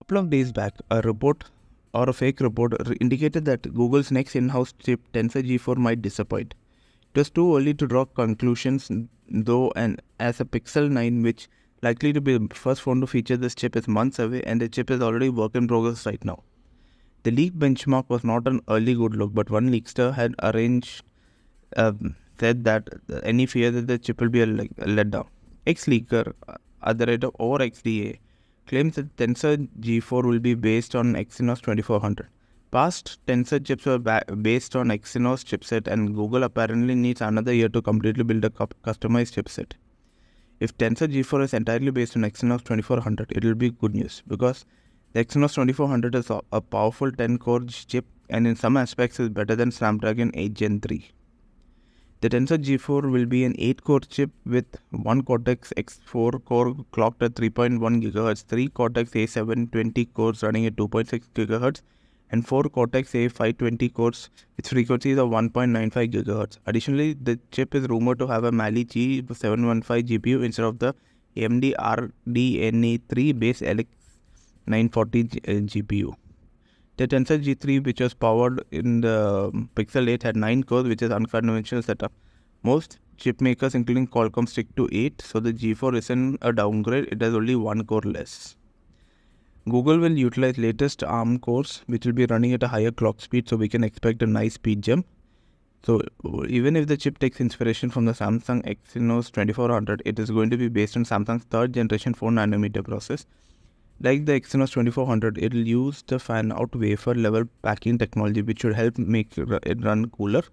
Couple of days back, a report or a fake report indicated that Google's next in-house chip Tensor G4 might disappoint. It was too early to draw conclusions, though, and as a Pixel 9, which likely to be the first phone to feature this chip, is months away, and the chip is already work in progress right now. The leak benchmark was not an early good look, but one leakster had said that any fear that the chip will be a letdown. Ex-leaker at the rate of over XDA claims that Tensor G4 will be based on Exynos 2400. Past Tensor chips were based on Exynos chipset, and Google apparently needs another year to completely build a customized chipset. If Tensor G4 is entirely based on Exynos 2400, it will be good news because the Exynos 2400 is a powerful 10-core chip and in some aspects is better than Snapdragon 8 Gen 3. The Tensor G4 will be an 8-core chip with one Cortex X4 core clocked at 3.1 GHz, 3 Cortex A720 cores running at 2.6 GHz, and 4 Cortex A520 cores with frequencies of 1.95 GHz. Additionally, the chip is rumored to have a Mali G715 GPU instead of the AMD RDNA3 based LX940 GPU. The Tensor G3, which was powered in the Pixel 8, had 9 cores, which is unconventional setup. Most chip makers, including Qualcomm, stick to 8, so the G4 isn't a downgrade, it has only 1 core less. Google will utilize latest ARM cores, which will be running at a higher clock speed, so we can expect a nice speed jump. So even if the chip takes inspiration from the Samsung Exynos 2400, it is going to be based on Samsung's 3rd generation 4nm process. Like the Exynos 2400, it will use the fan-out wafer-level packing technology, which should help make it run cooler.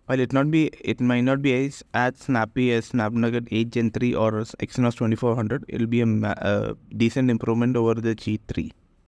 While it might not be as snappy as Snapdragon 8 Gen 3 or Exynos 2400, it will be a decent improvement over the G3.